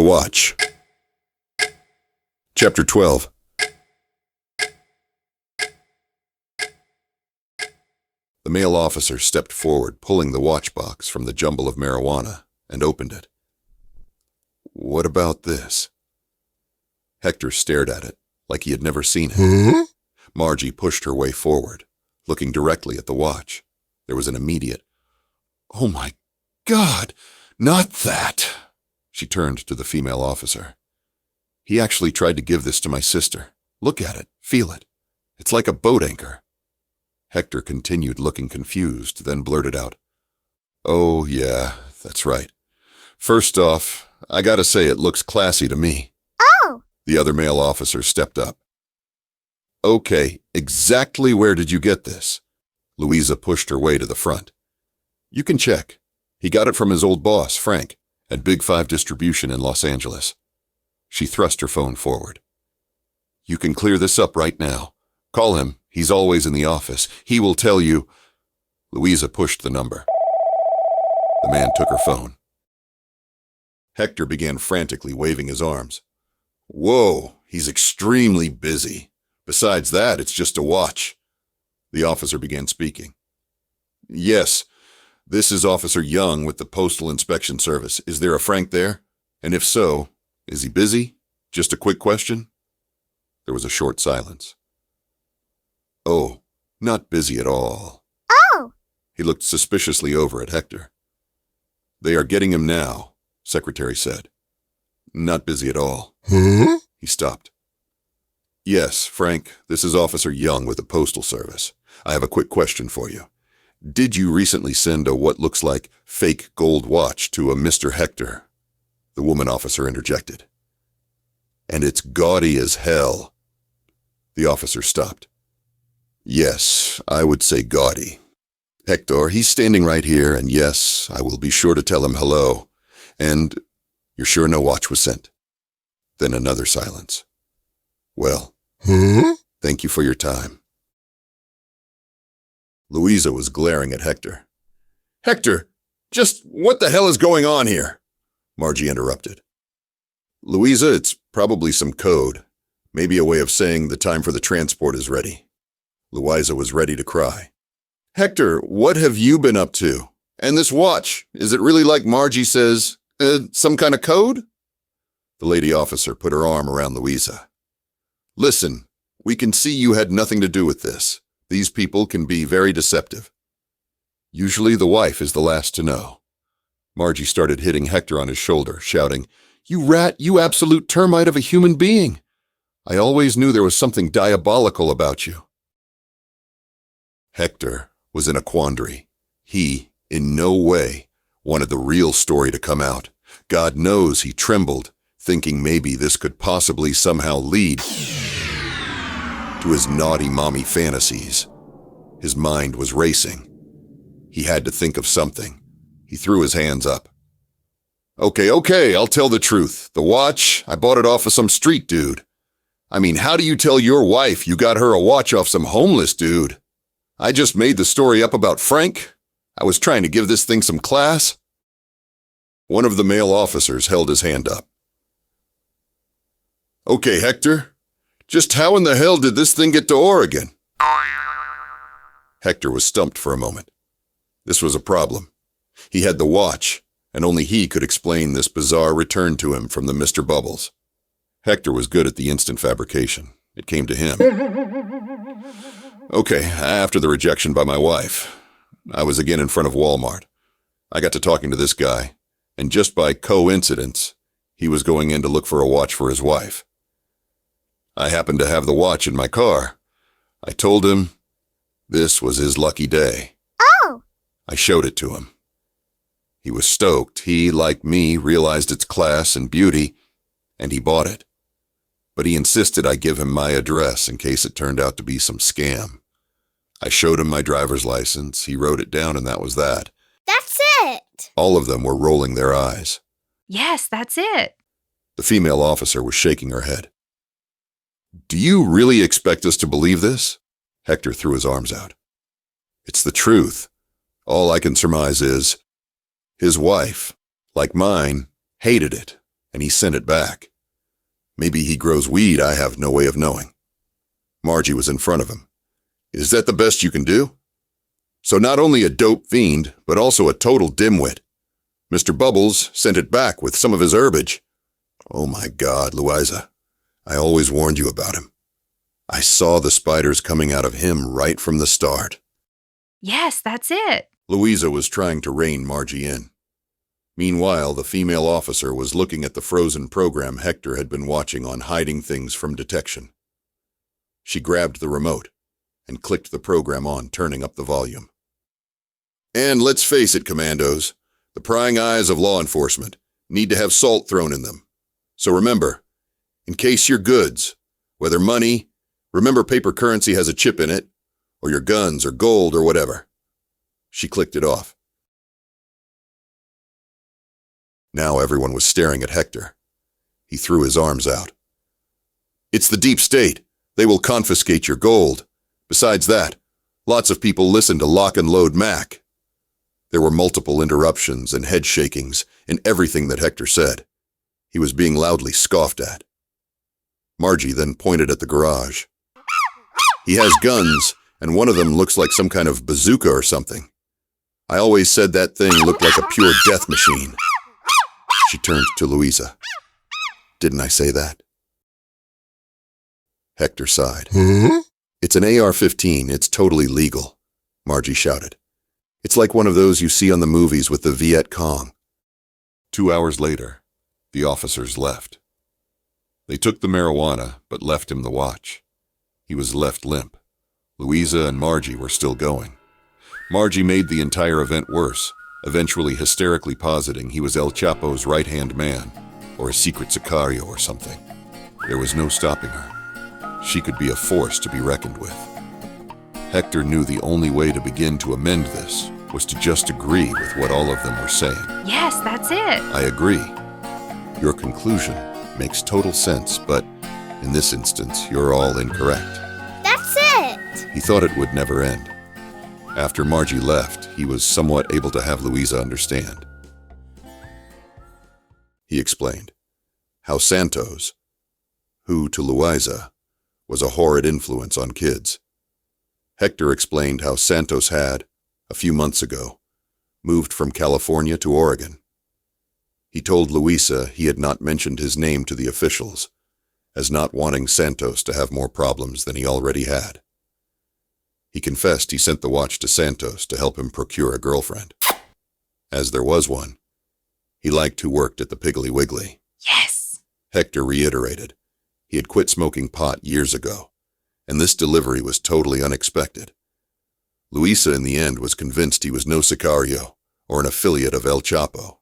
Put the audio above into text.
The Watch. Chapter 12. The male officer stepped forward, pulling the watch box from the jumble of marijuana, and opened it. What about this? Hector stared at it, like he had never seen it. Huh? Margie pushed her way forward, looking directly at the watch. There was an immediate, "Oh my God, not that!" She turned to the female officer. "He actually tried to give this to my sister. Look at it, feel it. It's like a boat anchor." Hector continued looking confused, then blurted out, "Oh yeah, that's right. First off, I gotta say it looks classy to me." Oh! The other male officer stepped up. "Okay, exactly where did you get this?" Louisa pushed her way to the front. "You can check. He got it from his old boss, Frank, at Big 5 Distribution in Los Angeles." She thrust her phone forward. "You can clear this up right now. Call him. He's always in the office. He will tell you." Louisa pushed the number. The man took her phone. Hector began frantically waving his arms. "Whoa, he's extremely busy. Besides that, it's just a watch." The officer began speaking. "Yes, this is Officer Young with the Postal Inspection Service. Is there a Frank there? And if so, is he busy? Just a quick question?" There was a short silence. "Oh, not busy at all." Oh! He looked suspiciously over at Hector. "They are getting him now," Secretary said. "Not busy at all." Huh? He stopped. "Yes, Frank, this is Officer Young with the Postal Service. I have a quick question for you. Did you recently send a what looks like fake gold watch to a Mr. Hector?" The woman officer interjected. "And it's gaudy as hell." The officer stopped. "Yes, I would say gaudy. Hector, he's standing right here, and yes, I will be sure to tell him hello. And you're sure no watch was sent?" Then another silence. "Well, Huh? thank you for your time." Louisa was glaring at Hector. "Hector, just what the hell is going on here?" Margie interrupted. "Louisa, it's probably some code. Maybe a way of saying the time for the transport is ready." Louisa was ready to cry. "Hector, what have you been up to? And this watch, is it really like Margie says, some kind of code?" The lady officer put her arm around Louisa. "Listen, we can see you had nothing to do with this. These people can be very deceptive. Usually the wife is the last to know." Margie started hitting Hector on his shoulder, shouting, "You rat, you absolute termite of a human being! I always knew there was something diabolical about you." Hector was in a quandary. He, in no way, wanted the real story to come out. God knows he trembled, thinking maybe this could possibly somehow lead to his naughty mommy fantasies. His mind was racing. He had to think of something. He threw his hands up. Okay, I'll tell the truth. The watch, I bought it off of some street dude. I mean, how do you tell your wife you got her a watch off some homeless dude? I just made the story up about Frank. I was trying to give this thing some class." One of the male officers held his hand up. "Okay, Hector, just how in the hell did this thing get to Oregon?" Hector was stumped for a moment. This was a problem. He had the watch, and only he could explain this bizarre return to him from the Mr. Bubbles. Hector was good at the instant fabrication. It came to him. "Okay, after the rejection by my wife, I was again in front of Walmart. I got to talking to this guy, and just by coincidence, he was going in to look for a watch for his wife. I happened to have the watch in my car. I told him this was his lucky day. Oh! I showed it to him. He was stoked. He, like me, realized its class and beauty, and he bought it. But he insisted I give him my address in case it turned out to be some scam. I showed him my driver's license, he wrote it down, and that was that." That's it! All of them were rolling their eyes. Yes, that's it. The female officer was shaking her head. "Do you really expect us to believe this?" Hector threw his arms out. "It's the truth. All I can surmise is, his wife, like mine, hated it. and he sent it back. Maybe he grows weed, I have no way of knowing. Margie was in front of him. Is that the best you can do? So not only a dope fiend, but also a total dimwit. Mr. Bubbles sent it back with some of his herbage. Oh my God, Louisa. I always warned you about him. I saw the spiders coming out of him right from the start. Yes, that's it. Louisa was trying to rein Margie in. Meanwhile, the female officer was looking at the frozen program Hector had been watching on hiding things from detection. She grabbed the remote and clicked the program on, turning up the volume. And let's face it, commandos, the prying eyes of law enforcement need to have salt thrown in them. So remember, in case your goods, whether money, remember paper currency has a chip in it, or your guns or gold or whatever. She clicked it off. Now everyone was staring at Hector. He threw his arms out. It's the deep state. They will confiscate your gold. Besides that, lots of people listen to Lock and Load Mac. There were multiple interruptions and head shakings in everything that Hector said. He was being loudly scoffed at. Margie then pointed at the garage. He has guns, and one of them looks like some kind of bazooka or something. I always said that thing looked like a pure death machine. She turned to Louisa. Didn't I say that? Hector sighed. Huh? It's an AR-15. It's totally legal, Margie shouted. It's like one of those you see on the movies with the Viet Cong. 2 hours later, the officers left. They took the marijuana, but left him the watch. He was left limp. Louisa and Margie were still going. Margie made the entire event worse, eventually hysterically positing he was El Chapo's right-hand man, or a secret sicario or something. There was no stopping her. She could be a force to be reckoned with. Hector knew the only way to begin to amend this was to just agree with what all of them were saying. Yes, that's it. I agree. Your conclusion makes total sense, but in this instance, you're all incorrect. That's it. He thought it would never end. After Margie left, he was somewhat able to have Louisa understand. He explained how Santos, who to Louisa was a horrid influence on kids. Hector explained how Santos had, a few months ago, moved from California to Oregon. He told Louisa he had not mentioned his name to the officials, as not wanting Santos to have more problems than he already had. He confessed he sent the watch to Santos to help him procure a girlfriend. As there was one, he liked who worked at the Piggly Wiggly. Yes. Hector reiterated he had quit smoking pot years ago, and this delivery was totally unexpected. Louisa in the end was convinced he was no sicario or an affiliate of El Chapo.